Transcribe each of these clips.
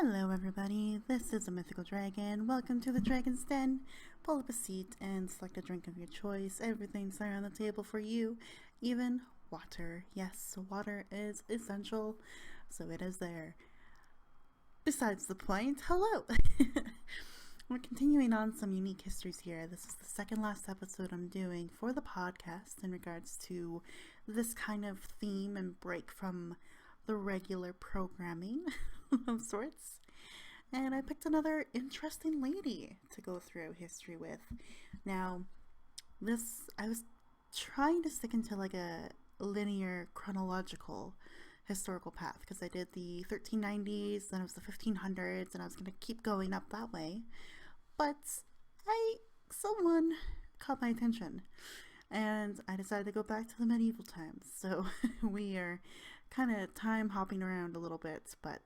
Hello everybody, this is a mythical dragon. Welcome to the Dragon's Den. Pull up a seat and select a drink of your choice. Everything's there on the table for you, even water. Yes, water is essential, so it is there. Besides the point, hello! We're continuing on some unique histories here. This is the second last episode I'm doing for the podcast in regards to this kind of theme and break from the regular programming of sorts. And I picked another interesting lady to go through history with. Now, I was trying to stick into like a linear chronological historical path because I did the 1390s, then it was the 1500s, and I was going to keep going up that way. But someone caught my attention, and I decided to go back to the medieval times. So we are kind of time hopping around a little bit, but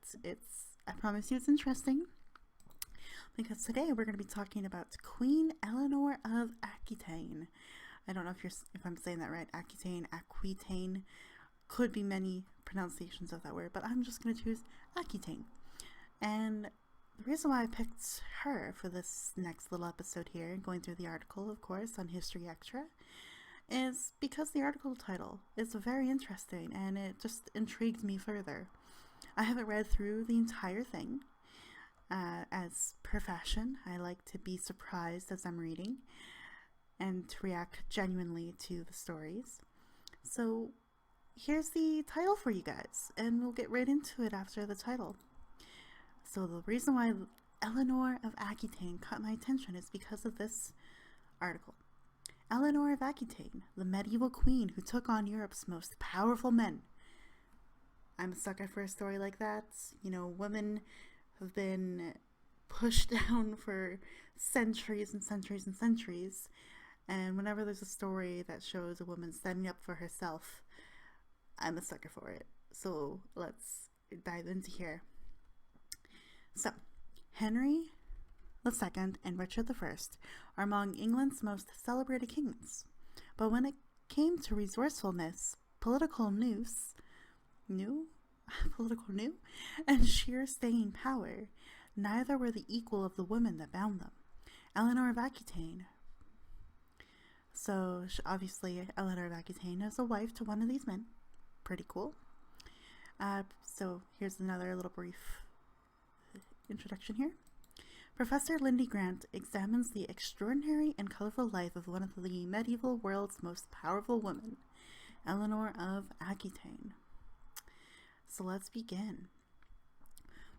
I promise you it's interesting, because today we're going to be talking about Queen Eleanor of Aquitaine. I don't know if I'm saying that right. Aquitaine. Could be many pronunciations of that word, but I'm just going to choose Aquitaine. And the reason why I picked her for this next little episode here, going through the article, of course, on History Extra, is because the article title is very interesting and it just intrigued me further. I haven't read through the entire thing. As per fashion, I like to be surprised as I'm reading and to react genuinely to the stories. So here's the title for you guys, and we'll get right into it after the title. So the reason why Eleanor of Aquitaine caught my attention is because of this article. Eleanor of Aquitaine, the medieval queen who took on Europe's most powerful men. I'm a sucker for a story like that. You know, women have been pushed down for centuries and centuries and centuries, and whenever there's a story that shows a woman standing up for herself, I'm a sucker for it. So let's dive into here. So, Henry II and Richard I are among England's most celebrated kings. But when it came to resourcefulness, political nous, and sheer staying power, neither were the equal of the women that bound them. Eleanor of Aquitaine. So, obviously, Eleanor of Aquitaine is a wife to one of these men. Pretty cool. So here's another little brief introduction here. Professor Lindy Grant examines the extraordinary and colorful life of one of the medieval world's most powerful women, Eleanor of Aquitaine. So let's begin.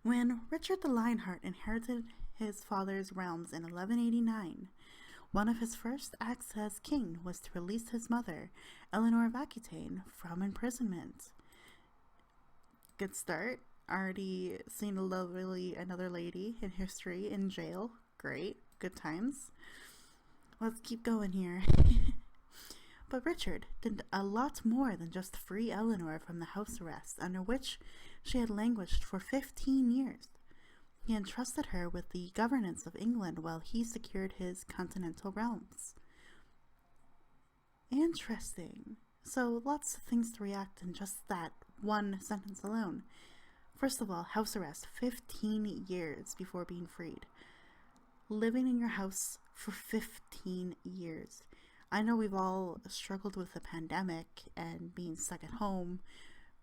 When Richard the Lionheart inherited his father's realms in 1189, one of his first acts as king was to release his mother, Eleanor of Aquitaine, from imprisonment. Good start. Already seen another lady in history in jail. Great. Good times. Let's keep going here. But Richard did a lot more than just free Eleanor from the house arrest under which she had languished for 15 years. He entrusted her with the governance of England while he secured his continental realms. Interesting. So lots of things to react in just that one sentence alone. First of all, house arrest, 15 years before being freed. Living in your house for 15 years. I know we've all struggled with the pandemic and being stuck at home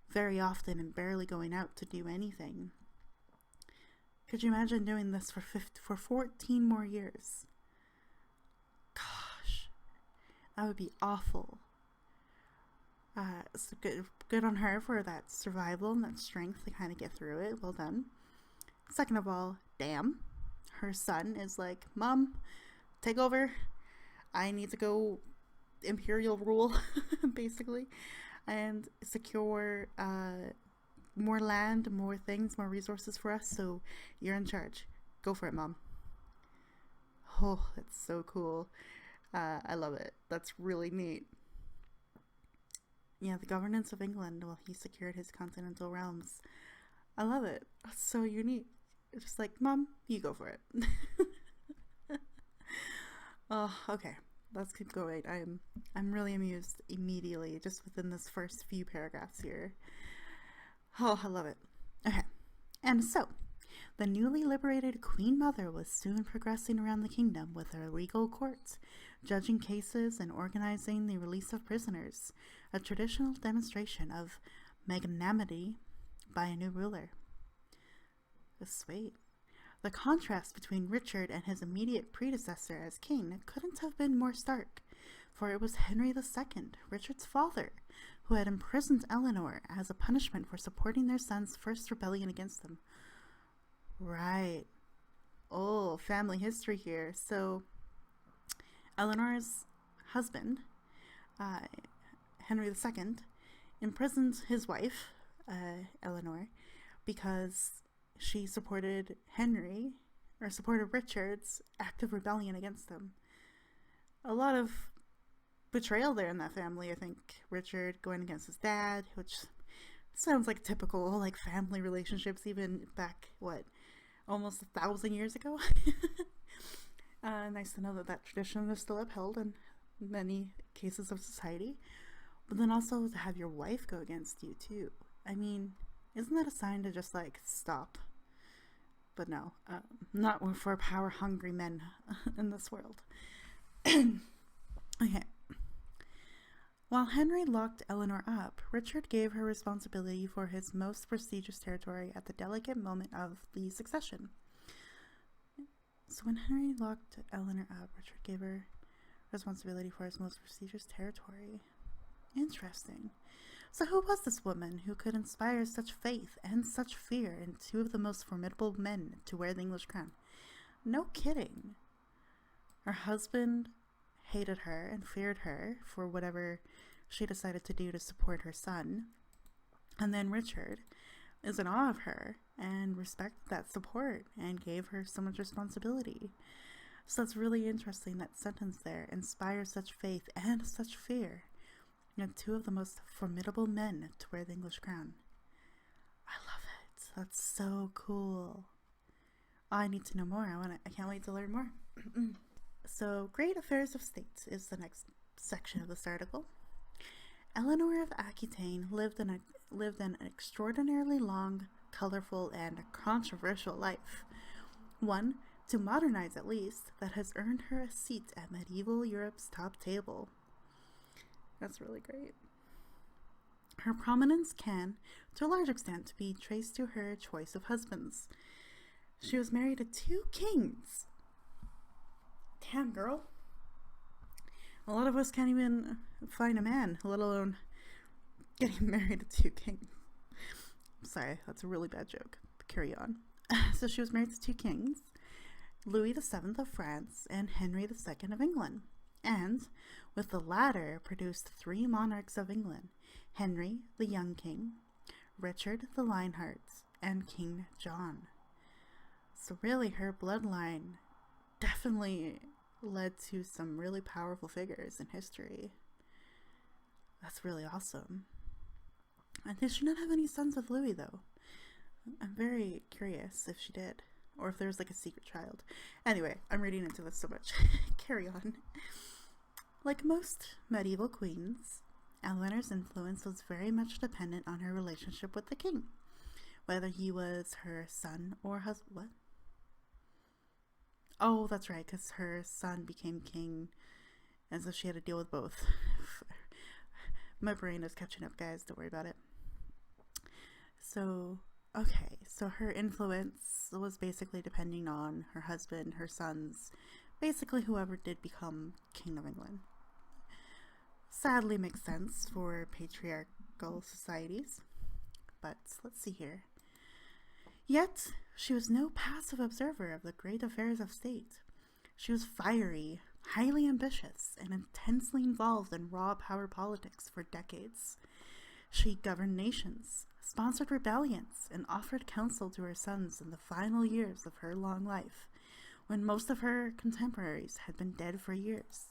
very often and barely going out to do anything. Could you imagine doing this for 14 more years? Gosh, that would be awful. So good on her for that survival and that strength to kind of get through it. Well done. Second of all, damn. Her son is like, Mom, take over. I need to go imperial rule, basically, and secure more land, more things, more resources for us, so you're in charge. Go for it, Mom. Oh, that's so cool. I love it. That's really neat. Yeah, the governance of England while he secured his continental realms. I love it. That's so unique. It's just like, Mom, you go for it. Oh, okay. Let's keep going. I'm really amused immediately just within this first few paragraphs here. Oh, I love it. Okay. And so, The newly liberated Queen Mother was soon progressing around the kingdom with her regal court, judging cases and organizing the release of prisoners, a traditional demonstration of magnanimity by a new ruler. Sweet. The contrast between Richard and his immediate predecessor as king couldn't have been more stark, for it was Henry II, Richard's father, who had imprisoned Eleanor as a punishment for supporting their son's first rebellion against them. Right. Oh, family history here. So, Eleanor's husband, Henry II, imprisoned his wife, Eleanor, because she supported Richard's active rebellion against them. A lot of betrayal there in that family, I think. Richard going against his dad, which sounds like typical, like, family relationships, even back, almost 1,000 years ago. Nice to know that tradition is still upheld in many cases of society. But then also to have your wife go against you, too. I mean, isn't that a sign to just, stop? But no, not for power-hungry men in this world. Okay. While Henry locked Eleanor up, Richard gave her responsibility for his most prestigious territory at the delicate moment of the succession. So when Henry locked Eleanor up, Richard gave her responsibility for his most prestigious territory. Interesting. So who was this woman who could inspire such faith and such fear in two of the most formidable men to wear the English crown? No kidding. Her husband hated her and feared her for whatever she decided to do to support her son. And then Richard is in awe of her and respected that support and gave her so much responsibility. So it's really interesting, that sentence there, inspires such faith and such fear in two of the most formidable men to wear the English crown. I love it. That's so cool. I need to know more. I can't wait to learn more. So, Great Affairs of State is the next section of this article. Eleanor of Aquitane lived an extraordinarily long, colorful, and controversial life. One, to modernize at least, that has earned her a seat at medieval Europe's top table. That's really great. Her prominence can, to a large extent, be traced to her choice of husbands. She was married to 2 kings. Damn, girl. A lot of us can't even find a man, let alone getting married to 2 kings. Sorry, that's a really bad joke. But carry on. So she was married to 2 kings, Louis VII of France and Henry II of England. And, with the latter, produced 3 monarchs of England: Henry, the young king, Richard, the Lionheart, and King John. So really, her bloodline definitely led to some really powerful figures in history. That's really awesome. And did she not have any sons with Louis, though? I'm very curious if she did, or if there was a secret child. Anyway, I'm reading into this so much. Carry on. Like most medieval queens, Eleanor's influence was very much dependent on her relationship with the king, whether he was her son or husband. What? Oh, that's right, because her son became king, and so she had to deal with both. My brain is catching up, guys. Don't worry about it. So, okay, so her influence was basically depending on her husband, her sons, basically whoever did become King of England. Sadly makes sense for patriarchal societies, but let's see here. Yet, she was no passive observer of the great affairs of state. She was fiery, highly ambitious, and intensely involved in raw power politics for decades. She governed nations, sponsored rebellions, and offered counsel to her sons in the final years of her long life, when most of her contemporaries had been dead for years.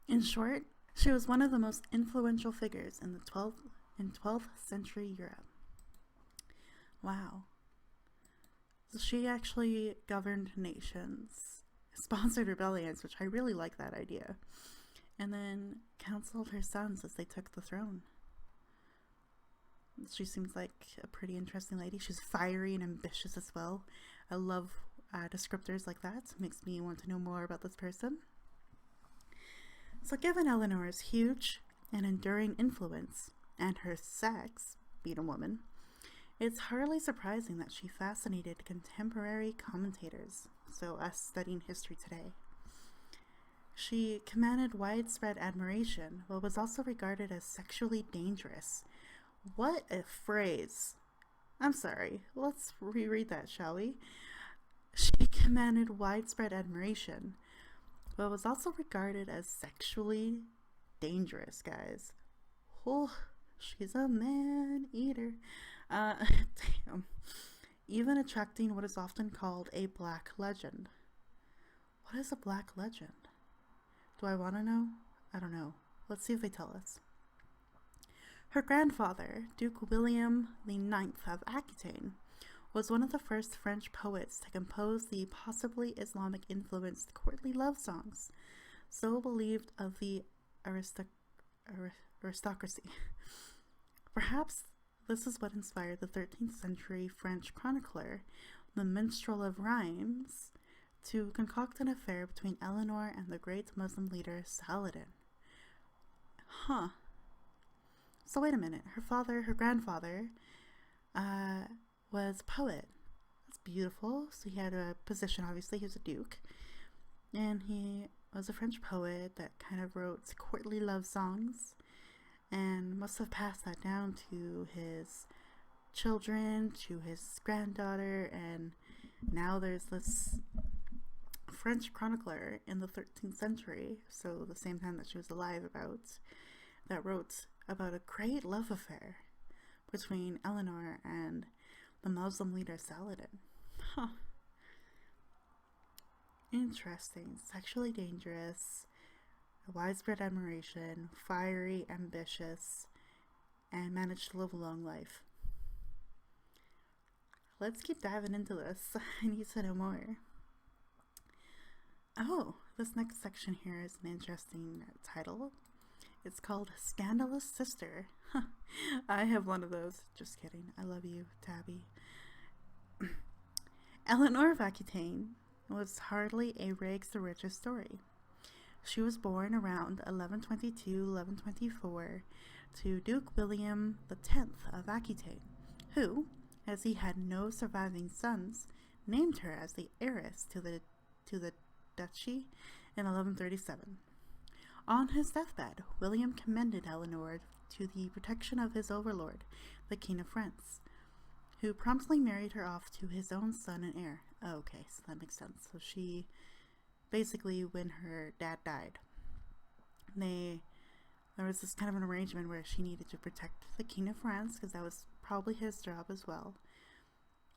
In short, she was one of the most influential figures in 12th century Europe. Wow. So she actually governed nations, sponsored rebellions, which I really like that idea, and then counseled her sons as they took the throne. She seems like a pretty interesting lady. She's fiery and ambitious as well. I love descriptors like that. Makes me want to know more about this person. So given Eleanor's huge and enduring influence and her sex, being a woman, it's hardly surprising that she fascinated contemporary commentators, so us studying history today. She commanded widespread admiration, but was also regarded as sexually dangerous. What a phrase! I'm sorry, let's reread that, shall we? She commanded widespread admiration, but was also regarded as sexually dangerous, guys. Oh, she's a man-eater. Damn. Even attracting what is often called a black legend. What is a black legend? Do I want to know? I don't know. Let's see if they tell us. Her grandfather, Duke William IX of Aquitaine, was one of the first French poets to compose the possibly Islamic-influenced courtly love songs, so believed of the aristocracy. Perhaps this is what inspired the 13th century French chronicler, the Minstrel of Rhymes, to concoct an affair between Eleanor and the great Muslim leader Saladin. Huh. So wait a minute. Her grandfather, was a poet. That's beautiful. So he had a position, obviously. He was a duke. And he was a French poet that kind of wrote courtly love songs and must have passed that down to his children, to his granddaughter, and now there's this French chronicler in the 13th century, so the same time that she was alive, that wrote about a great love affair between Eleanor and the Muslim leader Saladin. Huh. Interesting. Sexually dangerous, widespread admiration, fiery, ambitious, and managed to live a long life. Let's keep diving into this. I need to know more. Oh, this next section here is an interesting title. It's called Scandalous Sister. I have one of those. Just kidding. I love you, Tabby. Eleanor of Aquitane was hardly a rags to riches story. She was born around 1122-1124 to Duke William X of Aquitaine, who, as he had no surviving sons, named her as the heiress to the duchy in 1137. On his deathbed, William commended Eleanor to the protection of his overlord, the King of France, who promptly married her off to his own son and heir. Oh, okay, so that makes sense. So she, basically, when her dad died, there was this kind of an arrangement where she needed to protect the King of France, because that was probably his job as well.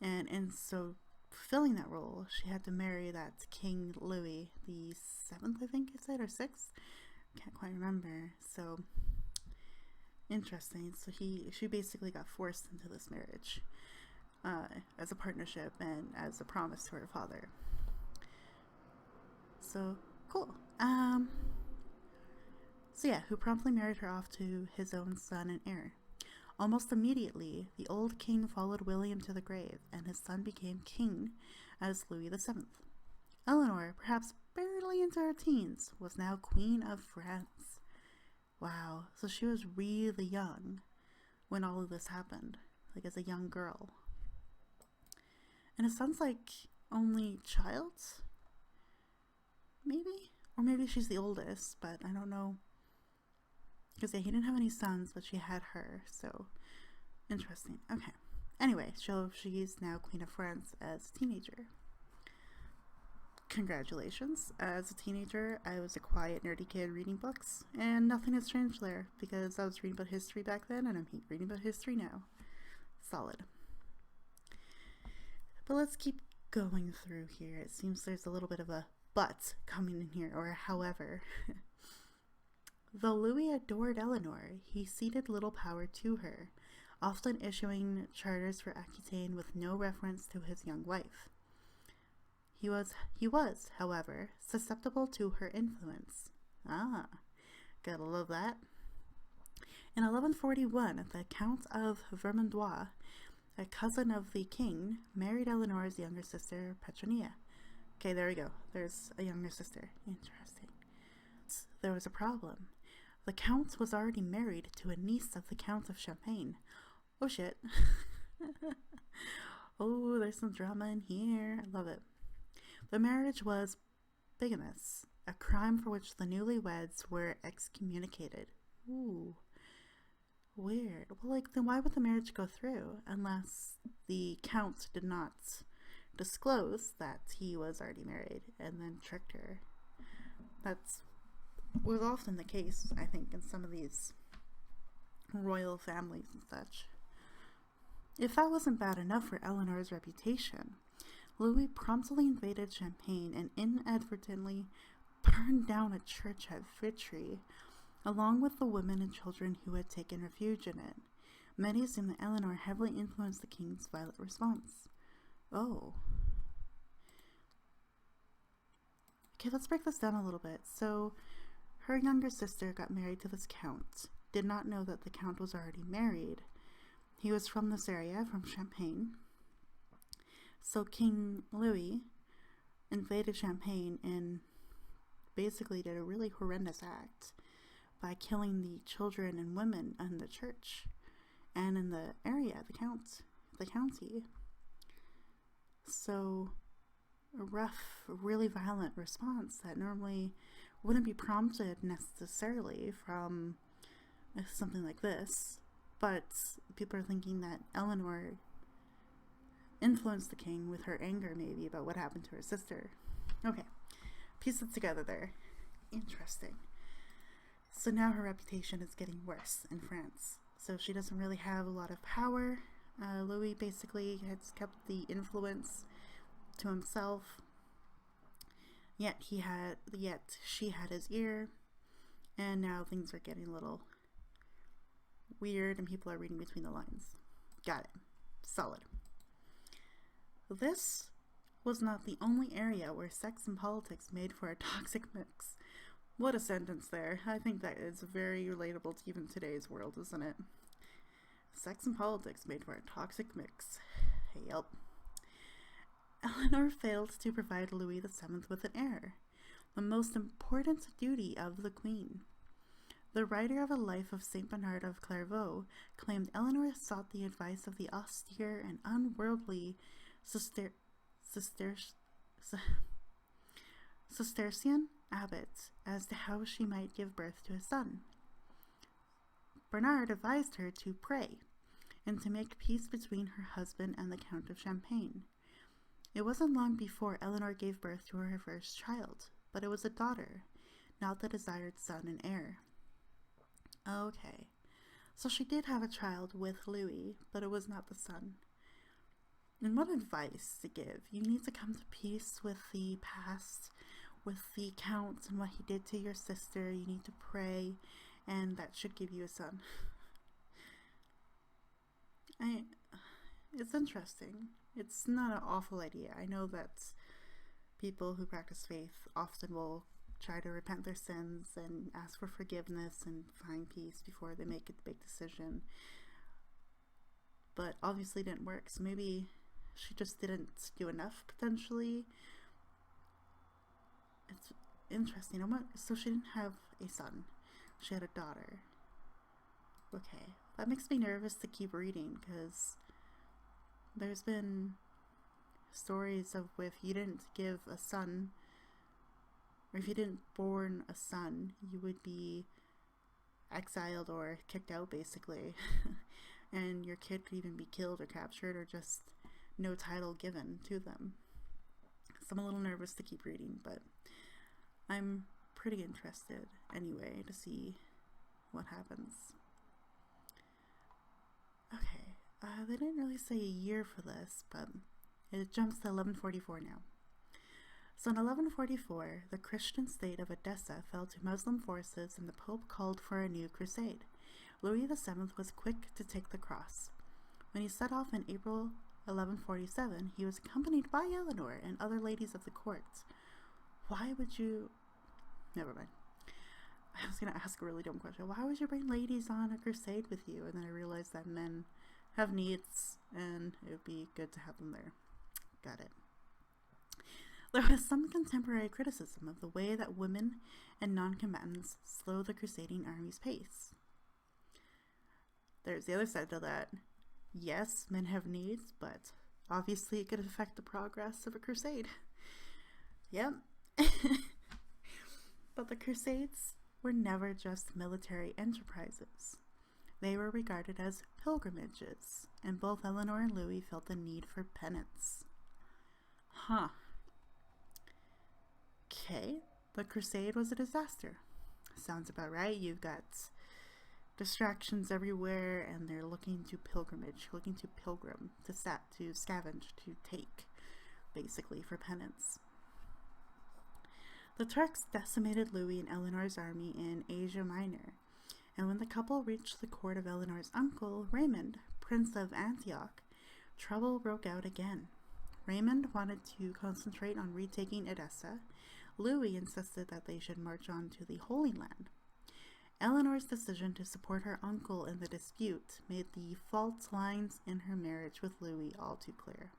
And so, fulfilling that role, she had to marry that King Louis the 7th, I think it said, or 6th? Can't quite remember. So, interesting. So she basically got forced into this marriage as a partnership and as a promise to her father. So, cool. So yeah, who promptly married her off to his own son and heir. Almost immediately, the old king followed William to the grave, and his son became king as Louis VII. Eleanor, perhaps barely into her teens, was now Queen of France. Wow, so she was really young when all of this happened, like as a young girl. And his son's like only child? Maybe? Or maybe she's the oldest, but I don't know. Because yeah, he didn't have any sons, but she had her, so interesting. Okay. Anyway, so she's now Queen of France as a teenager. Congratulations. As a teenager, I was a quiet, nerdy kid reading books, and nothing has changed there, because I was reading about history back then, and I'm reading about history now. Solid. But let's keep going through here. It seems there's a little bit of a but coming in here, or however. Though Louis adored Eleanor, he ceded little power to her, often issuing charters for Aquitaine with no reference to his young wife. He was, however, susceptible to her influence. Ah, gotta love that. In 1141, the Count of Vermandois, a cousin of the king, married Eleanor's younger sister, Petronia. Okay, there we go. There's a younger sister. Interesting. There was a problem. The count was already married to a niece of the Count of Champagne. Oh shit. Oh, there's some drama in here. I love it. The marriage was bigamous, a crime for which the newlyweds were excommunicated. Ooh. Weird. Well, like, then why would the marriage go through unless the count did not disclose that he was already married and then tricked her? That's was often the case, I think, in some of these royal families and such. If that wasn't bad enough for Eleanor's reputation, Louis promptly invaded Champagne and inadvertently burned down a church at Vitry, along with the women and children who had taken refuge in it. Many assume that Eleanor heavily influenced the king's violent response. Oh. Okay, let's break this down a little bit. So, her younger sister got married to this count, did not know that the count was already married. He was from this area, from Champagne. So King Louis invaded Champagne and basically did a really horrendous act by killing the children and women in the church and in the area, the county. So a rough, really violent response that normally wouldn't be prompted necessarily from something like this, but people are thinking that Eleanor influenced the king with her anger maybe about what happened to her sister. Okay, piece it together there. Interesting. So now her reputation is getting worse in France. So she doesn't really have a lot of power. Louis basically has kept the influence to himself. Yet she had his ear, and now things are getting a little weird and people are reading between the lines. Got it. Solid. This was not the only area where sex and politics made for a toxic mix. What a sentence there. I think that is very relatable to even today's world, isn't it? Sex and politics made for a toxic mix. Yep. Eleanor failed to provide Louis VII with an heir, the most important duty of the queen. The writer of A Life of Saint Bernard of Clairvaux claimed Eleanor sought the advice of the austere and unworldly Cistercian abbot as to how she might give birth to a son. Bernard advised her to pray and to make peace between her husband and the Count of Champagne. It wasn't long before Eleanor gave birth to her first child, but it was a daughter, not the desired son and heir. Okay, so she did have a child with Louis, but it was not the son. And what advice to give? You need to come to peace with the past, with the Count and what he did to your sister. You need to pray, and that should give you a son. It's interesting. It's not an awful idea. I know that people who practice faith often will try to repent their sins and ask for forgiveness and find peace before they make a big decision. But obviously it didn't work, so maybe she just didn't do enough, potentially. It's interesting. So she didn't have a son. She had a daughter. Okay. That makes me nervous to keep reading, because there's been stories of if you didn't give a son, or if you didn't born a son, you would be exiled or kicked out, basically. And your kid could even be killed or captured, or just no title given to them. So I'm a little nervous to keep reading, but I'm pretty interested anyway to see what happens. Okay. They didn't really say a year for this, but it jumps to 1144 now. So in 1144, the Christian state of Edessa fell to Muslim forces and the Pope called for a new crusade. Louis VII was quick to take the cross. When he set off in April 1147, he was accompanied by Eleanor and other ladies of the court. Why would you... Never mind. I was going to ask a really dumb question. Why would you bring ladies on a crusade with you? And then I realized that men have needs, and it would be good to have them there. Got it. There was some contemporary criticism of the way that women and non-combatants slow the crusading army's pace. There's the other side to that. Yes, men have needs, but obviously it could affect the progress of a crusade. Yep. But the crusades were never just military enterprises. They were regarded as pilgrimages, and both Eleanor and Louis felt the need for penance. Huh. Okay, the crusade was a disaster. Sounds about right. You've got distractions everywhere, and they're looking to pilgrimage, looking to pilgrim, to scavenge, to take, basically, for penance. The Turks decimated Louis and Eleanor's army in Asia Minor, and when the couple reached the court of Eleanor's uncle, Raymond, Prince of Antioch, trouble broke out again. Raymond wanted to concentrate on retaking Edessa. Louis insisted that they should march on to the Holy Land. Eleanor's decision to support her uncle in the dispute made the fault lines in her marriage with Louis all too clear.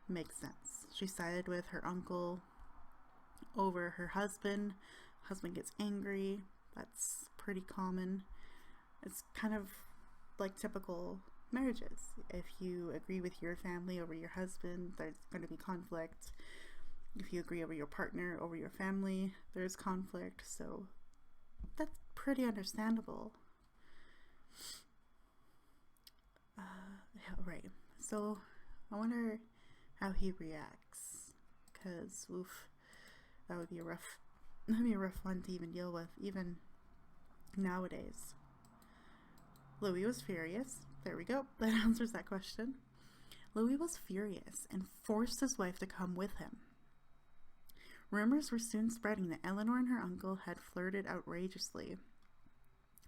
Makes sense. She sided with her uncle over her husband. Husband gets angry. That's pretty common. It's kind of like typical marriages. If you agree with your family over your husband, there's going to be conflict. If you agree over your partner over your family, there's conflict. So that's pretty understandable. Right. So I wonder how he reacts, because that would be a rough one to even deal with, even nowadays. Louis was furious. There we go. That answers that question. Louis was furious and forced his wife to come with him. Rumors were soon spreading that Eleanor and her uncle had flirted outrageously,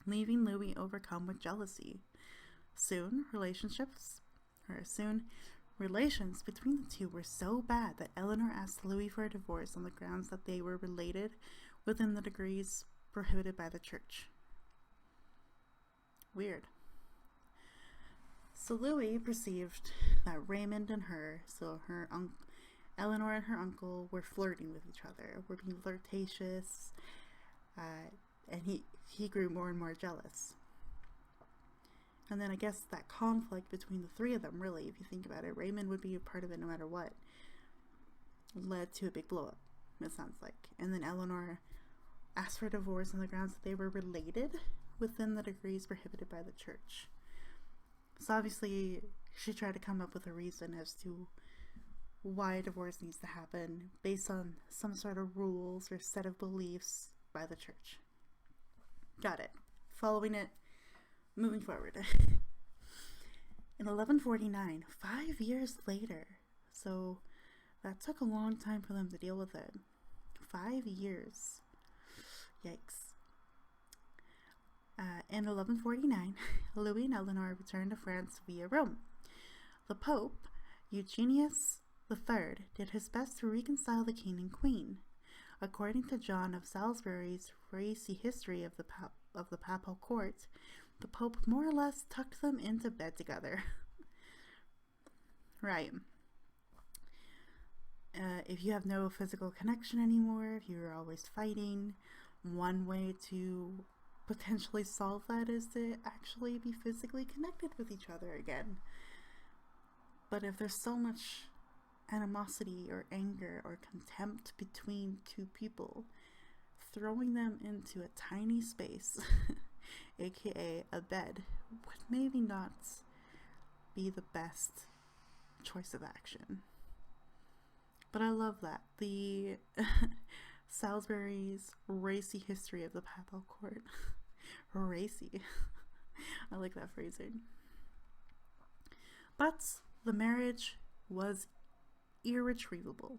leaving Louis overcome with jealousy. Soon, relations between the two were so bad that Eleanor asked Louis for a divorce on the grounds that they were related within the degrees prohibited by the church. Weird. So Louis perceived that Raymond and Eleanor and her uncle were flirting with each other, were being flirtatious, and he grew more and more jealous. And then I guess that conflict between the three of them, really, if you think about it, Raymond would be a part of it no matter what, led to a big blow up, it sounds like. And then Eleanor asked for a divorce on the grounds that they were related within the degrees prohibited by the church. So obviously she tried to come up with a reason as to why a divorce needs to happen based on some sort of rules or set of beliefs by the church. Got it. Following it. Moving forward. In 1149, 5 years later, so that took a long time for them to deal with it. 5 years. Yikes. In 1149, Louis and Eleanor returned to France via Rome. The Pope, Eugenius III, did his best to reconcile the king and queen. According to John of Salisbury's racy history of the papal court, the Pope more or less tucked them into bed together. Right. If you have no physical connection anymore, if you're always fighting, one way to potentially solve that is to actually be physically connected with each other again. But if there's so much animosity or anger or contempt between two people, throwing them into a tiny space aka a bed, would maybe not be the best choice of action. But I love that. The Salisbury's racy history of the papal court. Racy. I like that phrasing. But the marriage was irretrievable.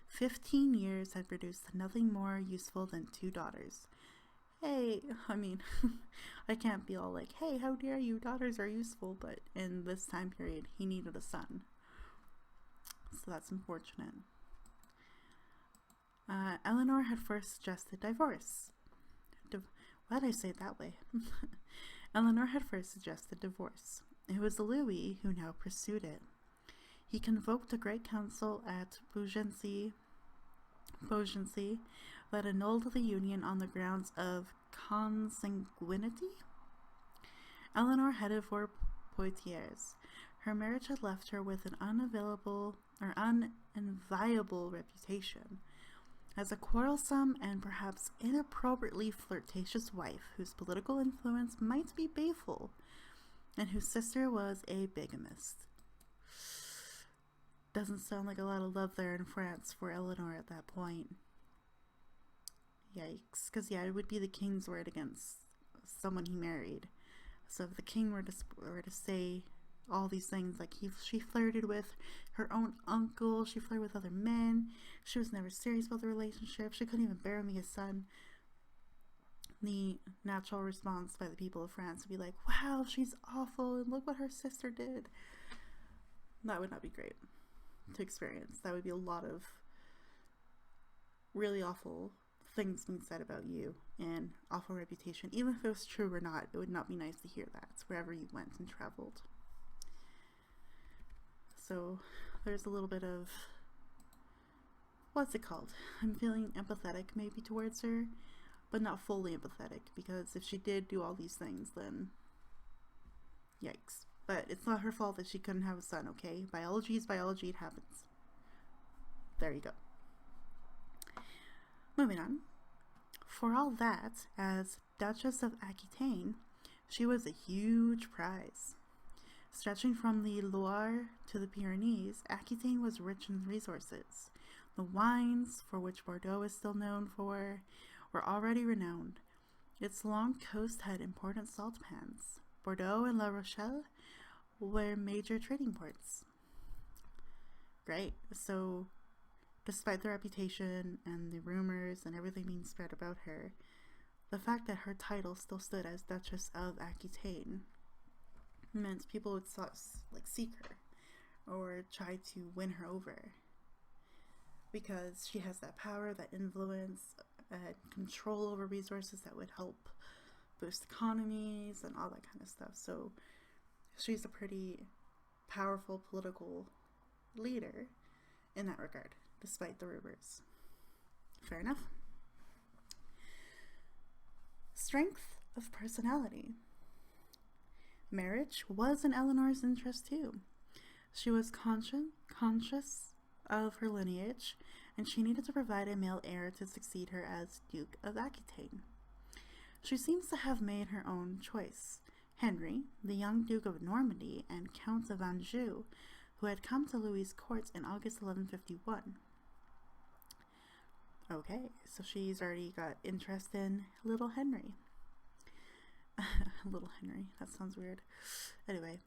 15 years had produced nothing more useful than 2 daughters. Hey, I mean, I can't be all like, hey, how dare you, daughters are useful, but in this time period, he needed a son. So that's unfortunate. Eleanor had first suggested divorce. Why did I say it that way? Eleanor had first suggested divorce. It was Louis who now pursued it. He convoked a great council at Beaugency that annulled the union on the grounds of consanguinity. Eleanor headed for Poitiers. Her marriage had left her with an unenviable reputation as a quarrelsome and perhaps inappropriately flirtatious wife whose political influence might be baleful, and whose sister was a bigamist. Doesn't sound like a lot of love there in France for Eleanor at that point. Yikes. Because, yeah, it would be the king's word against someone he married. So if the king were to say all these things, like she flirted with her own uncle, she flirted with other men, she was never serious about the relationship, she couldn't even bear me a son, the natural response by the people of France would be like, wow, she's awful, and look what her sister did. That would not be great to experience. That would be a lot of really awful things being said about you and awful reputation. Even if it was true or not, it would not be nice to hear that wherever you went and traveled. So there's a little bit of, what's it called? I'm feeling empathetic maybe towards her, but not fully empathetic, because if she did do all these things, then yikes. But it's not her fault that she couldn't have a son, okay? Biology is biology, it happens. There you go. Moving on. For all that, as Duchess of Aquitaine, she was a huge prize. Stretching from the Loire to the Pyrenees, Aquitaine was rich in resources. The wines, for which Bordeaux is still known for, were already renowned. Its long coast had important salt pans. Bordeaux and La Rochelle were major trading ports. Great. So, despite the reputation and the rumors and everything being spread about her, the fact that her title still stood as Duchess of Aquitaine meant people would seek her or try to win her over, because she has that power, that influence, control over resources that would help boost economies and all that kind of stuff. So she's a pretty powerful political leader in that regard, despite the rumors. Fair enough. Strength of personality. Marriage was in Eleanor's interest too. She was conscious of her lineage, and she needed to provide a male heir to succeed her as Duke of Aquitaine. She seems to have made her own choice. Henry, the young Duke of Normandy and Count of Anjou, who had come to Louis's court in August 1151. Okay, so she's already got interest in little Henry. Little Henry, that sounds weird. Anyway,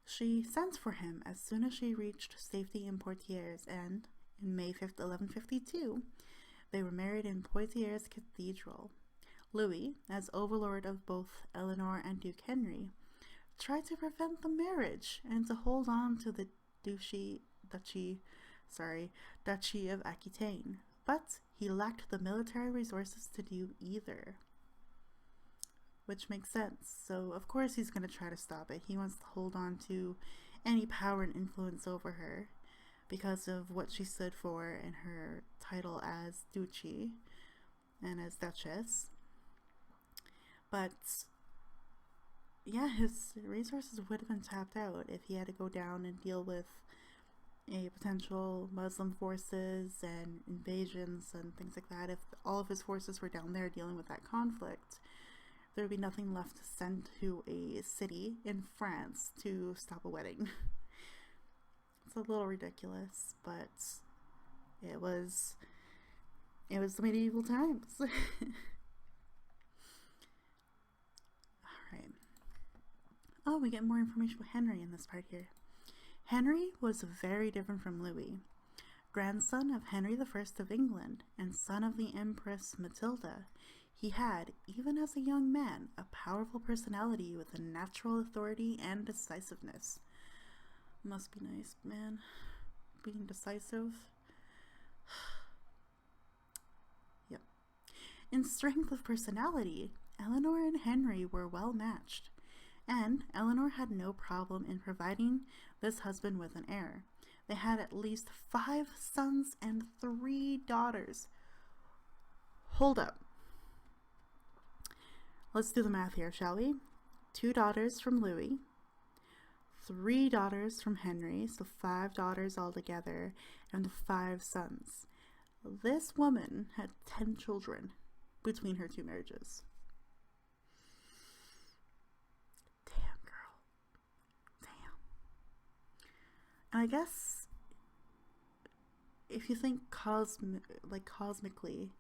she sent for him as soon as she reached safety in Poitiers, and in May 1152, they were married in Poitiers Cathedral. Louis, as overlord of both Eleanor and Duke Henry, tried to prevent the marriage and to hold on to the Duchy of Aquitaine, but he lacked the military resources to do either. Which makes sense. So of course he's going to try to stop it. He wants to hold on to any power and influence over her because of what she stood for in her title as Duchy and as Duchess. But yeah, his resources would have been tapped out if he had to go down and deal with a potential Muslim forces and invasions and things like that. If all of his forces were down there dealing with that conflict, there would be nothing left to send to a city in France to stop a wedding. It's a little ridiculous, but it was the medieval times. Alright. Oh, we get more information about Henry in this part here. Henry was very different from Louis. Grandson of Henry I of England and son of the Empress Matilda, he had, even as a young man, a powerful personality with a natural authority and decisiveness. Must be nice, man. Being decisive. Yep. In strength of personality, Eleanor and Henry were well matched. And Eleanor had no problem in providing this husband with an heir. They had at least 5 sons and 3 daughters. Hold up. Let's do the math here, shall we? 2 daughters from Louis, 3 daughters from Henry, so 5 daughters altogether, and 5 sons. This woman had 10 children between her 2 marriages. Damn, girl. Damn. And I guess if you think cosmically,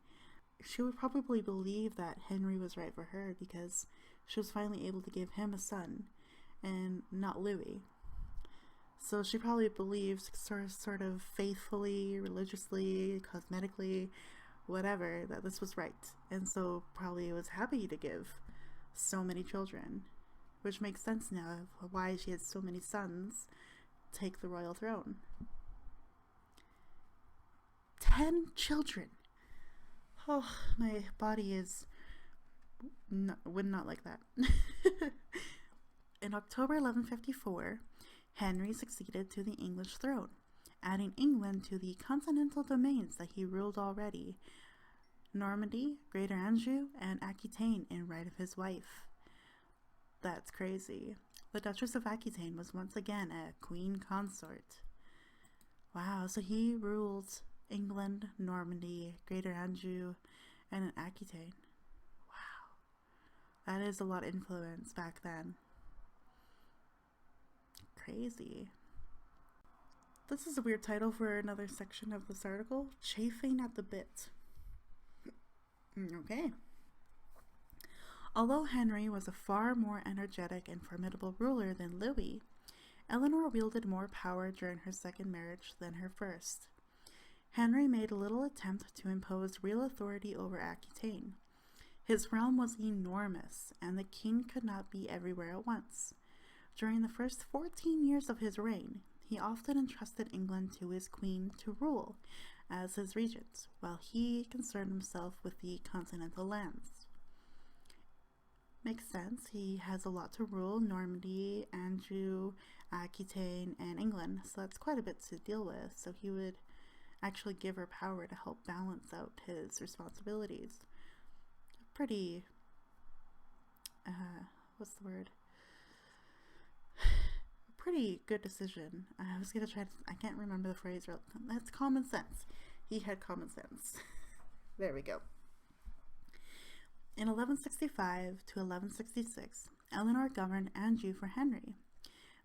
she would probably believe that Henry was right for her because she was finally able to give him a son and not Louis. So she probably believed sort of faithfully, religiously, cosmetically, whatever, that this was right. And so probably was happy to give so many children, which makes sense now of why she had so many sons take the royal throne. 10 children. Oh, my body would not like that. In October 1154, Henry succeeded to the English throne, adding England to the continental domains that he ruled already: Normandy, Greater Anjou, and Aquitaine in right of his wife. That's crazy. The Duchess of Aquitaine was once again a queen consort. Wow, so he ruled England, Normandy, Greater Anjou, and Aquitaine. Wow. That is a lot of influence back then. Crazy. This is a weird title for another section of this article. Chafing at the bit. Okay. Although Henry was a far more energetic and formidable ruler than Louis, Eleanor wielded more power during her second marriage than her first. Henry made little attempt to impose real authority over Aquitaine. His realm was enormous, and the king could not be everywhere at once. During the first 14 years of his reign, he often entrusted England to his queen to rule as his regent, while he concerned himself with the continental lands. Makes sense. He has a lot to rule: Normandy, Anjou, Aquitaine, and England, so that's quite a bit to deal with. So he would actually give her power to help balance out his responsibilities. Pretty, what's the word? Pretty good decision. I was gonna try to, I can't remember the phrase. That's common sense. He had common sense. There we go. In 1165 to 1166, Eleanor governed Anjou for Henry.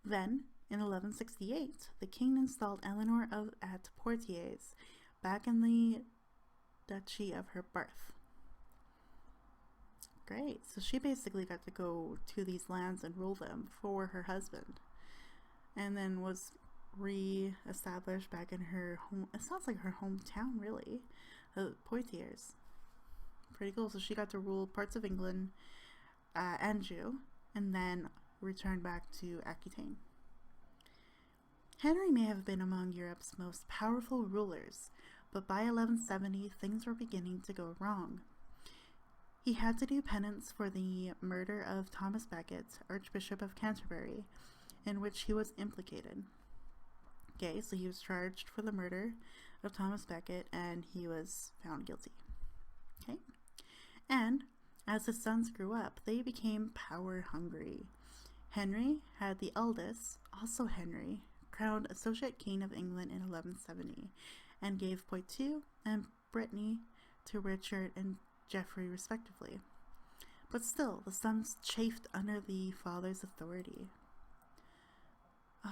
Then, in 1168, the king installed Eleanor at Poitiers, back in the duchy of her birth. Great, so she basically got to go to these lands and rule them for her husband, and then was re-established back in her home. It sounds like her hometown, really, Poitiers. Pretty cool. So she got to rule parts of England, Anjou, and then returned back to Aquitaine. Henry may have been among Europe's most powerful rulers, but by 1170 things were beginning to go wrong. He had to do penance for the murder of Thomas Becket, Archbishop of Canterbury, in which he was implicated. Okay, so he was charged for the murder of Thomas Becket, and he was found guilty. Okay, and as his sons grew up, they became power hungry. Henry had the eldest, also Henry, crowned Associate King of England in 1170, and gave Poitou and Brittany to Richard and Geoffrey respectively. But still, the sons chafed under the father's authority.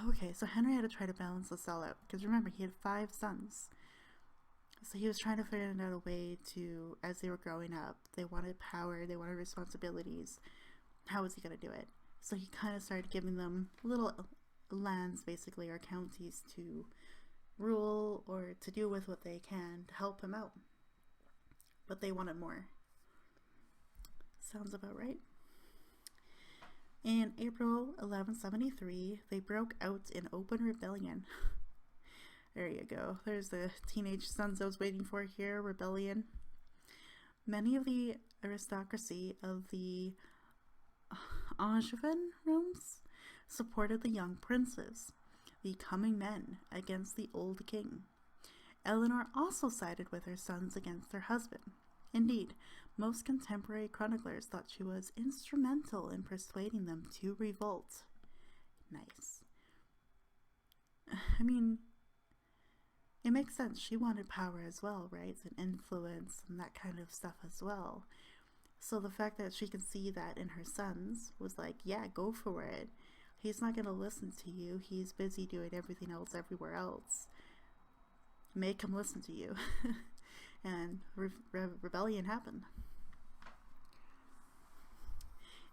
Okay, so Henry had to try to balance this all out, because remember, he had 5 sons. So he was trying to figure out a way to, as they were growing up, they wanted power, they wanted responsibilities. How was he going to do it? So he kind of started giving them little lands, basically, or counties to rule or to do with what they can to help him out. But they wanted more. Sounds about right. In April 1173, they broke out in open rebellion. There you go. There's the teenage sons I was waiting for here. Rebellion. Many of the aristocracy of the Angevin realms supported the young princes, the coming men, against the old king. Eleanor also sided with her sons against her husband. Indeed, most contemporary chroniclers thought she was instrumental in persuading them to revolt. Nice. I mean, it makes sense. She wanted power as well, right? And influence and that kind of stuff as well. So the fact that she could see that in her sons was like, yeah, go for it. He's not going to listen to you. He's busy doing everything else everywhere else. Make him listen to you. And rebellion happened.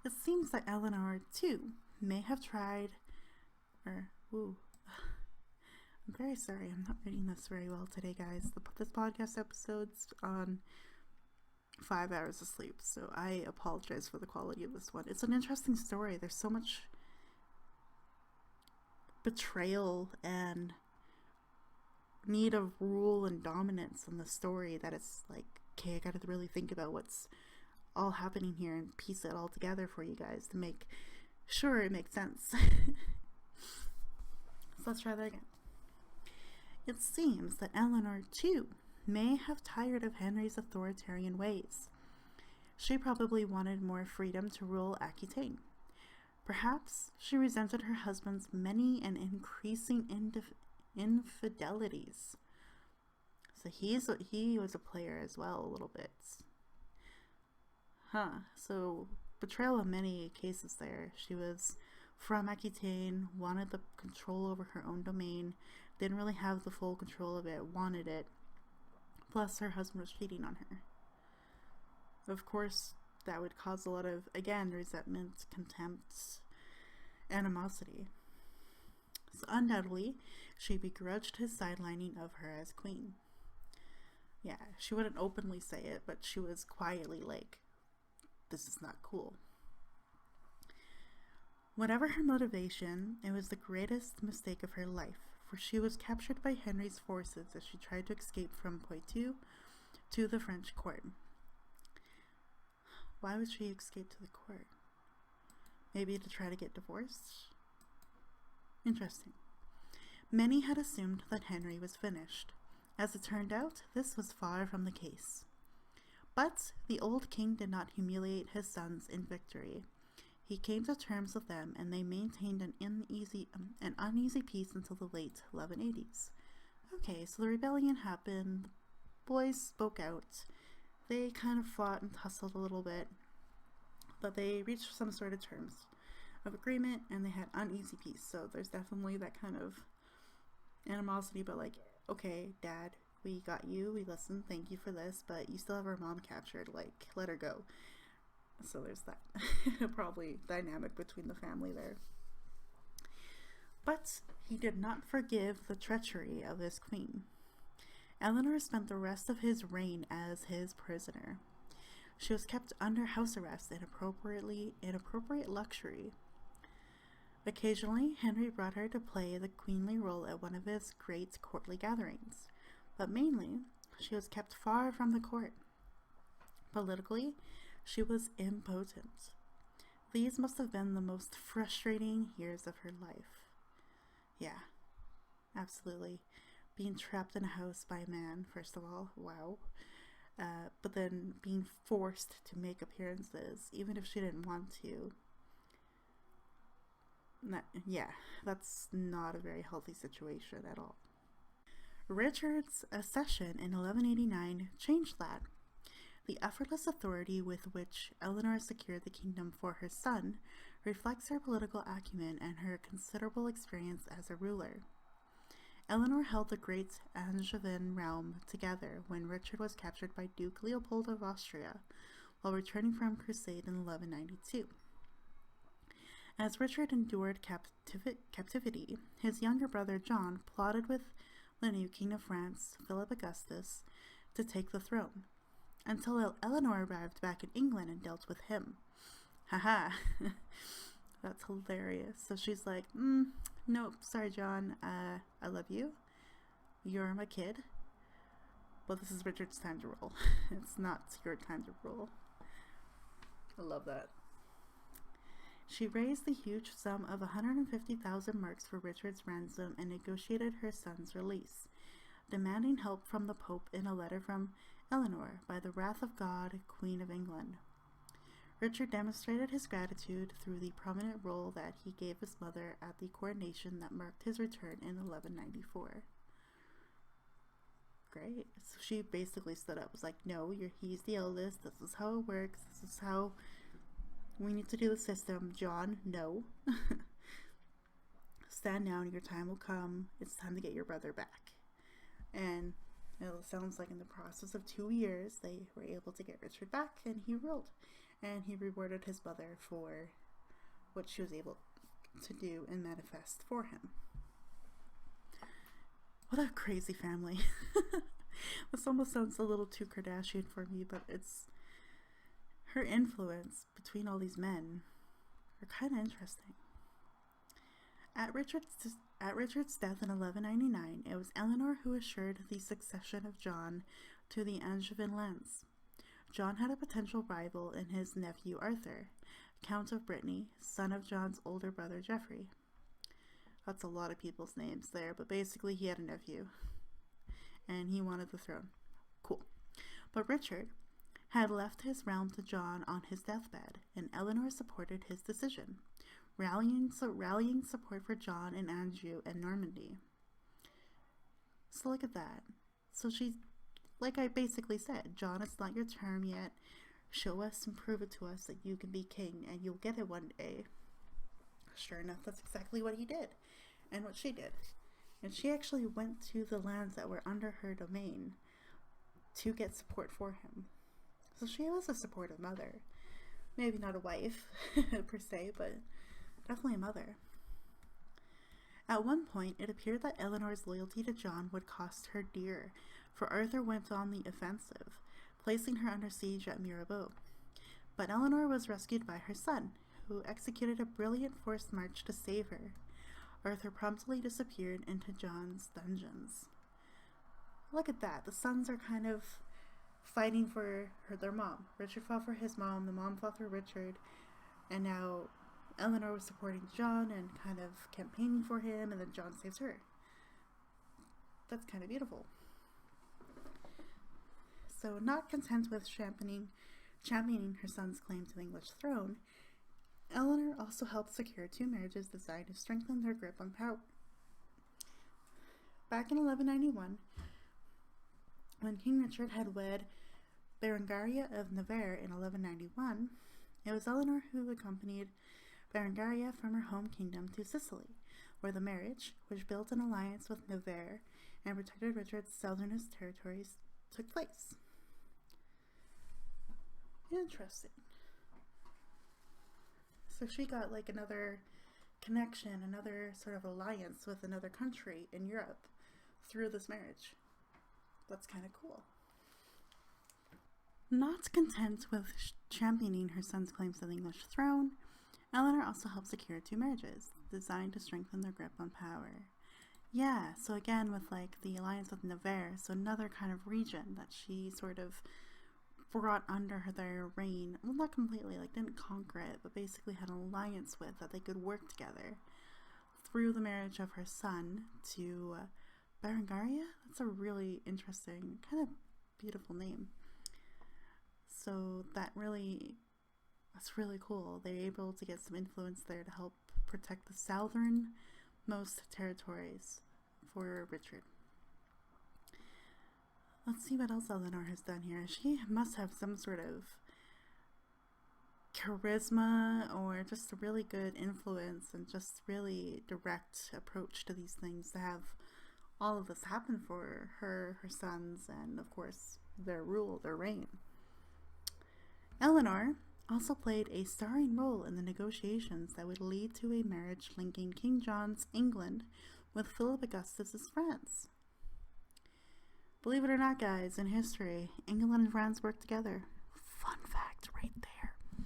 It seems that Eleanor, too, may have tried, I'm very sorry, I'm not reading this very well today, guys. This podcast episode's on 5 hours of sleep, so I apologize for the quality of this one. It's an interesting story. There's so much betrayal and need of rule and dominance in the story that it's like, okay, I gotta really think about what's all happening here and piece it all together for you guys to make sure it makes sense. So let's try that again. It seems that Eleanor, too, may have tired of Henry's authoritarian ways. She probably wanted more freedom to rule Aquitaine. Perhaps she resented her husband's many and increasing infidelities. So he was a player as well, a little bit. So betrayal in many cases there. She was from Aquitaine, wanted the control over her own domain, didn't really have the full control of it, wanted it. Plus her husband was cheating on her. Of course, that would cause a lot of, again, resentment, contempt, animosity. So undoubtedly, she begrudged his sidelining of her as queen. Yeah, she wouldn't openly say it, but she was quietly like, this is not cool. Whatever her motivation, it was the greatest mistake of her life, for she was captured by Henry's forces as she tried to escape from Poitou to the French court. Why would she escape to the court? Maybe to try to get divorced? Interesting. Many had assumed that Henry was finished. As it turned out, this was far from the case. But the old king did not humiliate his sons in victory. He came to terms with them, and they maintained an uneasy peace until the late 1180s. Okay, so the rebellion happened. The boys spoke out. They kind of fought and tussled a little bit, but they reached some sort of terms of agreement, and they had uneasy peace. So there's definitely that kind of animosity, but like, okay, Dad, we got you, we listened, thank you for this, but you still have our mom captured, like, let her go. So there's that probably dynamic between the family there. But he did not forgive the treachery of his queen. Eleanor spent the rest of his reign as his prisoner. She was kept under house arrest in inappropriate luxury. Occasionally, Henry brought her to play the queenly role at one of his great courtly gatherings, but mainly, she was kept far from the court. Politically, she was impotent. These must have been the most frustrating years of her life. Yeah, absolutely. Being trapped in a house by a man, first of all, wow. But then being forced to make appearances, even if she didn't want to. That's not a very healthy situation at all. Richard's accession in 1189 changed that. The effortless authority with which Eleanor secured the kingdom for her son reflects her political acumen and her considerable experience as a ruler. Eleanor held the great Angevin realm together when Richard was captured by Duke Leopold of Austria while returning from crusade in 1192. As Richard endured captivity, his younger brother John plotted with the new King of France, Philip Augustus, to take the throne, until Eleanor arrived back in England and dealt with him. Haha, that's hilarious. So she's like, nope, sorry John, I love you, you're my kid, but this is Richard's time to rule. It's not your time to rule. I love that. She raised the huge sum of 150,000 marks for Richard's ransom and negotiated her son's release, demanding help from the Pope in a letter from Eleanor, by the wrath of God, Queen of England. Richard demonstrated his gratitude through the prominent role that he gave his mother at the coronation that marked his return in 1194. Great. So she basically stood up, was like, no, he's the eldest, this is how it works, this is how we need to do the system. John, no. Stand down, your time will come, it's time to get your brother back. And it sounds like in the process of 2 years, they were able to get Richard back, and he ruled. And he rewarded his mother for what she was able to do and manifest for him. What a crazy family. This almost sounds a little too Kardashian for me, but it's her influence between all these men are kind of interesting. At Richard's death in 1199, it was Eleanor who assured the succession of John to the Angevin lands. John had a potential rival in his nephew Arthur, Count of Brittany, son of John's older brother Geoffrey. That's a lot of people's names there, but basically he had a nephew, and he wanted the throne. Cool. But Richard had left his realm to John on his deathbed, and Eleanor supported his decision, rallying support for John in Anjou and Normandy. So look at that. So she's, like I basically said, John, it's not your term yet. Show us and prove it to us that you can be king, and you'll get it one day. Sure enough, that's exactly what he did, and what she did. And she actually went to the lands that were under her domain to get support for him. So she was a supportive mother. Maybe not a wife, per se, but definitely a mother. At one point, it appeared that Eleanor's loyalty to John would cost her dear, for Arthur went on the offensive, placing her under siege at Mirabeau. But Eleanor was rescued by her son, who executed a brilliant forced march to save her. Arthur promptly disappeared into John's dungeons. Look at that. The sons are kind of fighting for their mom. Richard fought for his mom, the mom fought for Richard, and now Eleanor was supporting John and kind of campaigning for him, and then John saves her. That's kind of beautiful. So, not content with championing her son's claim to the English throne, Eleanor also helped secure 2 marriages designed to strengthen their grip on power. Back in 1191, when King Richard had wed Berengaria of Navarre in 1191, it was Eleanor who accompanied Berengaria from her home kingdom to Sicily, where the marriage, which built an alliance with Navarre and protected Richard's southernest territories, took place. Interesting. So she got like another connection, another sort of alliance with another country in Europe through this marriage. That's kind of cool. Not content with championing her son's claims to the English throne, Eleanor also helped secure 2 marriages designed to strengthen their grip on power. Yeah, so again with like the alliance with Navarre, so another kind of region that she sort of brought under their reign. Well, not completely, like didn't conquer it, but basically had an alliance with that they could work together through the marriage of her son to Berengaria. That's a really interesting, kind of beautiful name. So that's really cool. They're able to get some influence there to help protect the southernmost territories for Richard. Let's see what else Eleanor has done here. She must have some sort of charisma or just a really good influence and just really direct approach to these things to have all of this happen for her sons, and of course their rule, their reign. Eleanor also played a starring role in the negotiations that would lead to a marriage linking King John's England with Philip Augustus's France. Believe it or not, guys, in history, England and France worked together. Fun fact right there.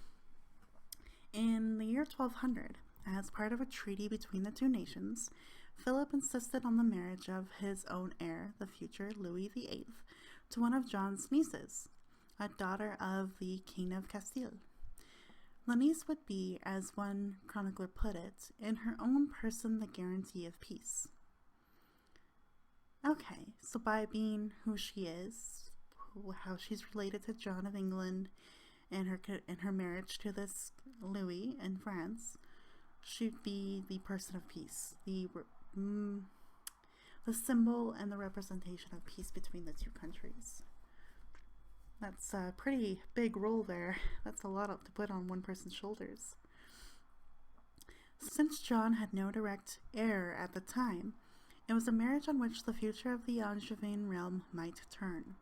In the year 1200, as part of a treaty between the two nations, Philip insisted on the marriage of his own heir, the future Louis VIII, to one of John's nieces, a daughter of the King of Castile. Lenise would be, as one chronicler put it, in her own person the guarantee of peace. Okay, so by being who she is, how she's related to John of England, and her marriage to this Louis in France, she'd be the person of peace, the symbol and the representation of peace between the two countries. That's a pretty big role there. That's a lot to put on one person's shoulders. Since John had no direct heir at the time, it was a marriage on which the future of the Angevin realm might turn.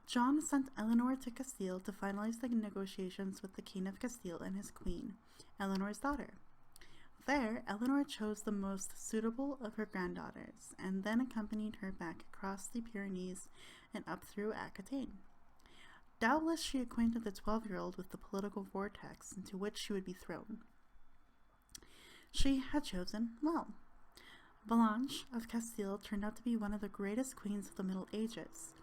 John sent Eleanor to Castile to finalize the negotiations with the King of Castile and his queen, Eleanor's daughter. There, Eleanor chose the most suitable of her granddaughters, and then accompanied her back across the Pyrenees and up through Aquitaine. Doubtless she acquainted the 12-year-old with the political vortex into which she would be thrown. She had chosen well. Blanche of Castile turned out to be one of the greatest queens of the Middle Ages,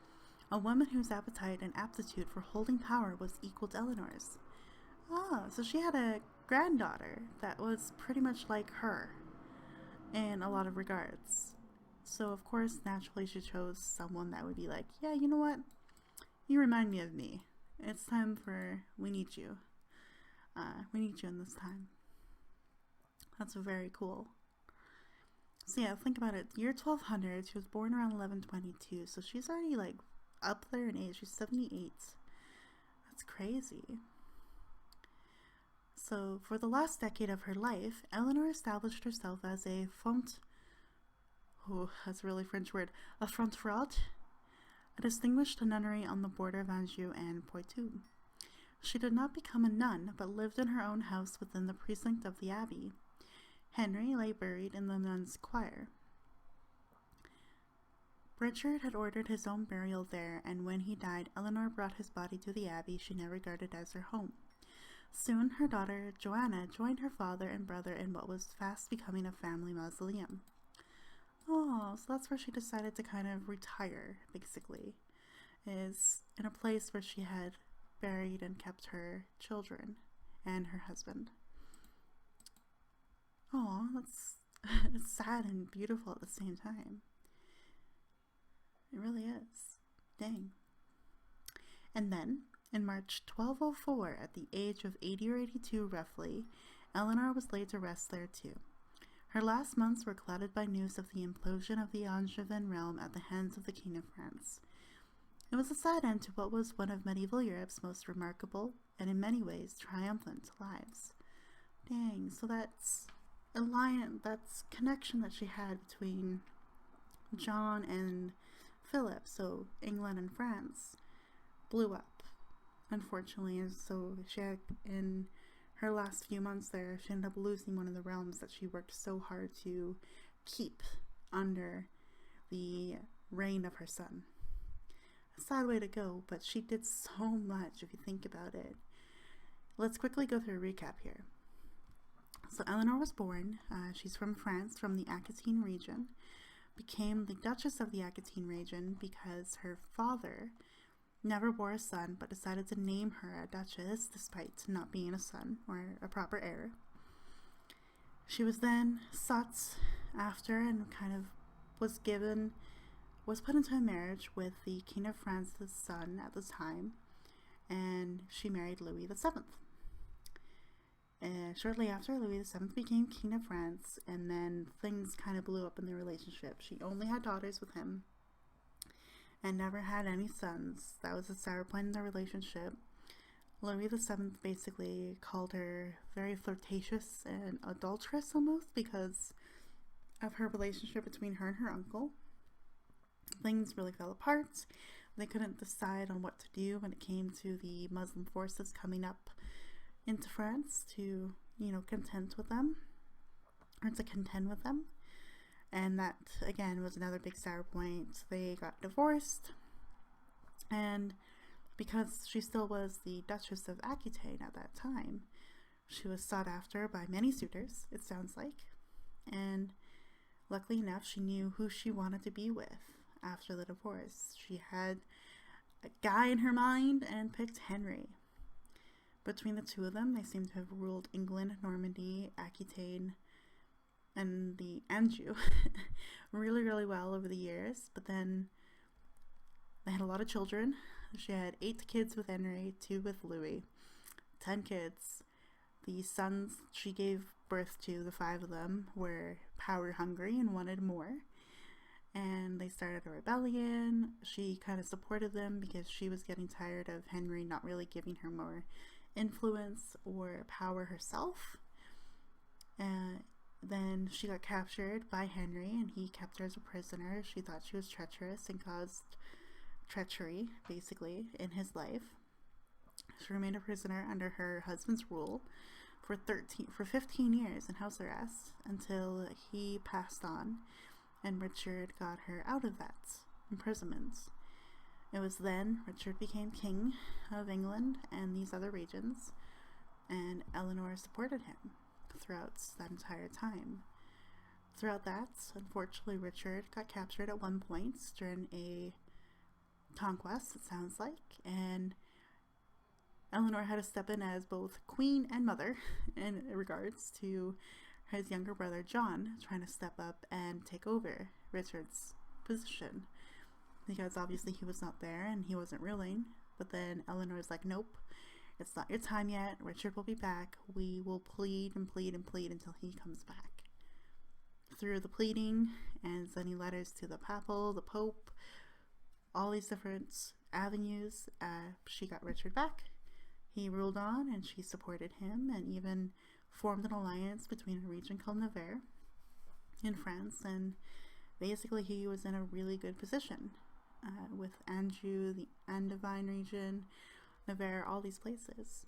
a woman whose appetite and aptitude for holding power was equal to Eleanor's. Ah, so she had a granddaughter that was pretty much like her in a lot of regards. So of course, naturally she chose someone that would be like, yeah, you know what? You remind me of me. It's time for, we need you. We need you in this time. That's very cool. So yeah, think about it. Year 1200, she was born around 1122, so she's already like up there in age. She's 78. That's crazy. So for the last decade of her life, Eleanor established herself as a that's a really French word, a fonfraude, a distinguished nunnery on the border of Anjou and Poitou. She did not become a nun, but lived in her own house within the precinct of the abbey. Henry lay buried in the nuns' choir. Richard had ordered his own burial there, and when he died, Eleanor brought his body to the abbey she now regarded as her home. Soon her daughter Joanna joined her father and brother in what was fast becoming a family mausoleum. Oh, so that's where she decided to kind of retire, basically, is in a place where she had buried and kept her children and her husband. Oh, that's it's sad and beautiful at the same time. It really is. Dang. And then, in March 1204, at the age of 80 or 82 roughly, Eleanor was laid to rest there too. Her last months were clouded by news of the implosion of the Angevin realm at the hands of the King of France. It was a sad end to what was one of medieval Europe's most remarkable, and in many ways triumphant, lives. Dang, so that's that's connection that she had between John and Philip, so England and France, blew up, unfortunately, and so she had, in her last few months there, she ended up losing one of the realms that she worked so hard to keep under the reign of her son. A sad way to go, but she did so much if you think about it. Let's quickly go through a recap here. So Eleanor was born, she's from France, from the Aquitaine region, became the Duchess of the Aquitaine region because her father never bore a son but decided to name her a duchess despite not being a son or a proper heir. She was then sought after and kind of was put into a marriage with the King of France's son at the time, and she married Louis VII. Shortly after, Louis VII became King of France, and then things kind of blew up in their relationship. She only had daughters with him and never had any sons. That was a sour point in their relationship. Louis VII basically called her very flirtatious and adulterous almost because of her relationship between her and her uncle. Things really fell apart. They couldn't decide on what to do when it came to the Muslim forces coming up into France to, contend with them. And that, again, was another big sour point. They got divorced, and because she still was the Duchess of Aquitaine at that time, she was sought after by many suitors, it sounds like, and luckily enough, she knew who she wanted to be with after the divorce. She had a guy in her mind and picked Henry. Between the two of them, they seem to have ruled England, Normandy, Aquitaine, and the Anjou really, really well over the years. But then they had a lot of children. She had 8 kids with Henry, 2 with Louis, 10 kids. The sons she gave birth to, the 5 of them, were power hungry and wanted more. And they started a rebellion. She kind of supported them because she was getting tired of Henry not really giving her more influence or power herself. Then she got captured by Henry and he kept her as a prisoner. She thought she was treacherous and caused treachery, basically, in his life. She remained a prisoner under her husband's rule for 15 years in house arrest until he passed on and Richard got her out of that imprisonment. It was then Richard became king of England and these other regions, and Eleanor supported him throughout that entire time. Throughout that, unfortunately, Richard got captured at one point during a conquest, it sounds like, and Eleanor had to step in as both queen and mother in regards to his younger brother John trying to step up and take over Richard's position, because obviously he was not there and he wasn't ruling. But then Eleanor's like, nope, it's not your time yet. Richard will be back. We will plead and plead and plead until he comes back. Through the pleading and sending letters to the papal, the pope, all these different avenues, she got Richard back. He ruled on and she supported him and even formed an alliance between a region called Navarre in France, and basically he was in a really good position with Anjou, the Angevine region, Navarre, all these places.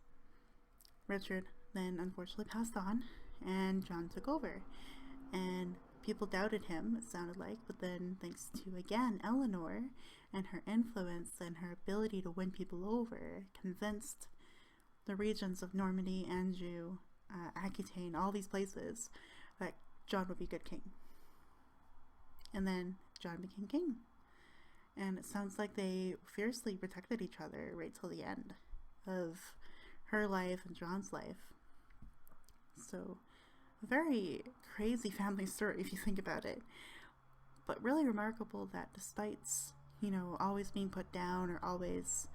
Richard then unfortunately passed on and John took over, and people doubted him, it sounded like, but then thanks to, again, Eleanor and her influence and her ability to win people over, convinced the regions of Normandy, Anjou, Aquitaine, all these places, that John would be good king. And then John became king. And it sounds like they fiercely protected each other right till the end of her life and John's life. So, a very crazy family story if you think about it. But really remarkable that despite, always being put down or always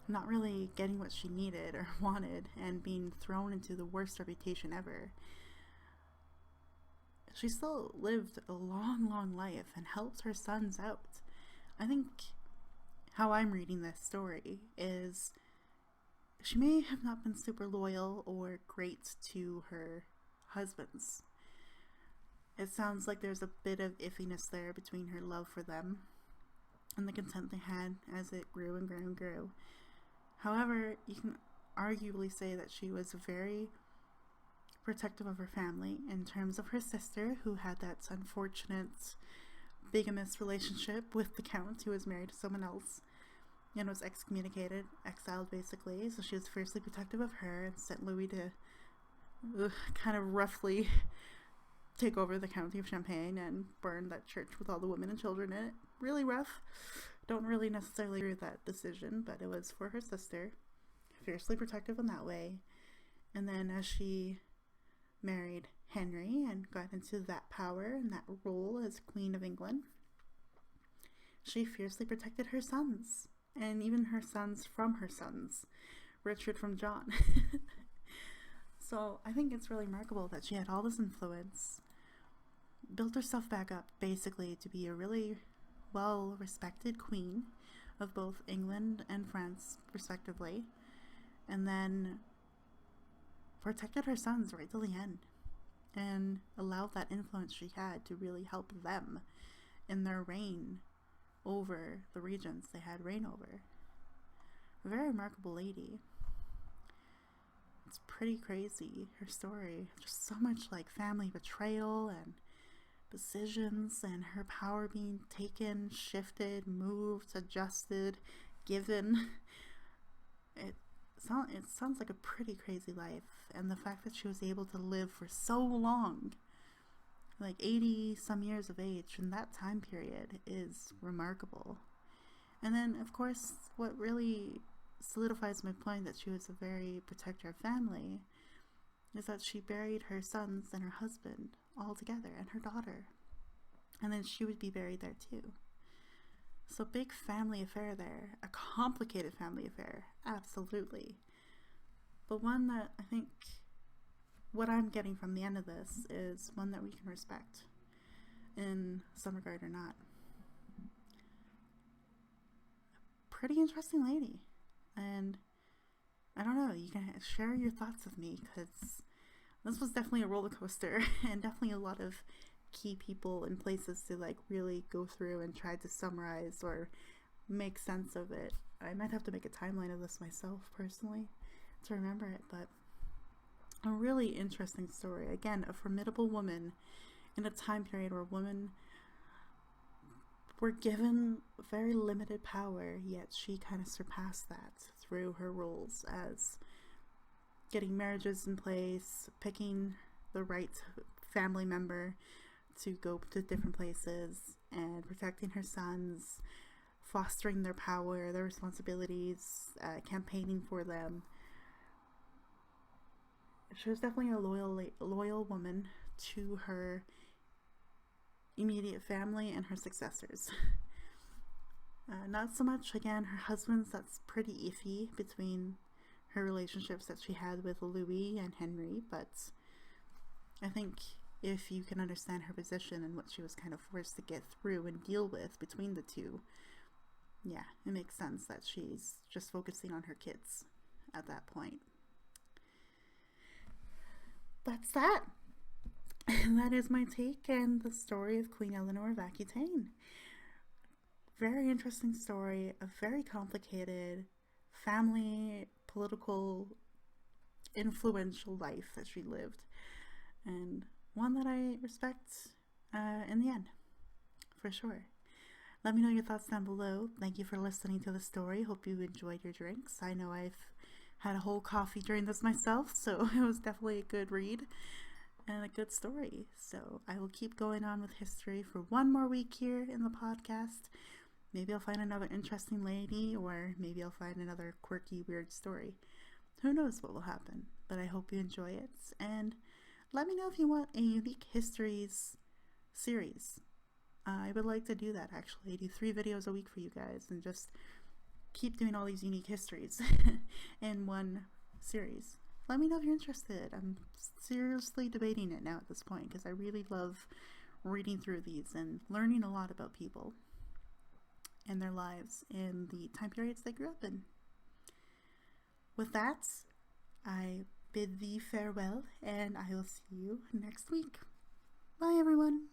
not really getting what she needed or wanted and being thrown into the worst reputation ever, she still lived a long, long life and helped her sons out. I think how I'm reading this story is she may have not been super loyal or great to her husbands. It sounds like there's a bit of iffiness there between her love for them and the content they had as it grew and grew and grew. However, you can arguably say that she was very protective of her family in terms of her sister, who had that unfortunate bigamous relationship with the count, who was married to someone else and was excommunicated, exiled basically. So she was fiercely protective of her and sent Louis to kind of roughly take over the county of Champagne and burn that church with all the women and children in it. Really rough. Don't really necessarily agree with that decision, but it was for her sister. Fiercely protective in that way. And then as she married Henry and got into that power and that role as Queen of England, she fiercely protected her sons, and even her sons from her sons, Richard from John. So I think it's really remarkable that she had all this influence, built herself back up basically to be a really well-respected queen of both England and France respectively, and then protected her sons right till the end and allowed that influence she had to really help them in their reign over the regions they had reign over. A very remarkable lady. It's pretty crazy, her story. Just so much like family betrayal and decisions and her power being taken, shifted, moved, adjusted, given. It sounds like a pretty crazy life, and the fact that she was able to live for so long, like 80 some years of age in that time period, is remarkable. And then of course what really solidifies my point that she was a very protector of family, is that she buried her sons and her husband all together, and her daughter. And then she would be buried there too. So big family affair there. A complicated family affair, absolutely. But one that I think what I'm getting from the end of this is one that we can respect in some regard or not. Pretty interesting lady. And I don't know, you can share your thoughts with me, because this was definitely a roller coaster and definitely a lot of key people and places to like really go through and try to summarize or make sense of it. I might have to make a timeline of this myself personally to remember it, but a really interesting story. Again, a formidable woman in a time period where women were given very limited power, yet she kind of surpassed that through her roles as getting marriages in place, picking the right family member to go to different places, and protecting her sons, fostering their power, their responsibilities, campaigning for them. She was definitely a loyal woman to her immediate family and her successors. Not so much, again, her husband's, that's pretty iffy between her relationships that she had with Louis and Henry, but I think if you can understand her position and what she was kind of forced to get through and deal with between the two, yeah, it makes sense that she's just focusing on her kids at that point. That's that. And that is my take and the story of Queen Eleanor of Aquitane. Very interesting story, a very complicated family, political, influential life that she lived, and one that I respect in the end, for sure. Let me know your thoughts down below. Thank you for listening to the story. Hope you enjoyed your drinks. I know I've had a whole coffee during this myself, so it was definitely a good read and a good story. So I will keep going on with history for one more week here in the podcast. Maybe I'll find another interesting lady, or maybe I'll find another quirky, weird story. Who knows what will happen, but I hope you enjoy it. And let me know if you want a unique histories series. I would like to do that, actually. I do 3 videos a week for you guys and just keep doing all these unique histories in one series. Let me know if you're interested. I'm seriously debating it now at this point, because I really love reading through these and learning a lot about people and their lives in the time periods they grew up in. With that, I bid thee farewell, and I will see you next week. Bye, everyone.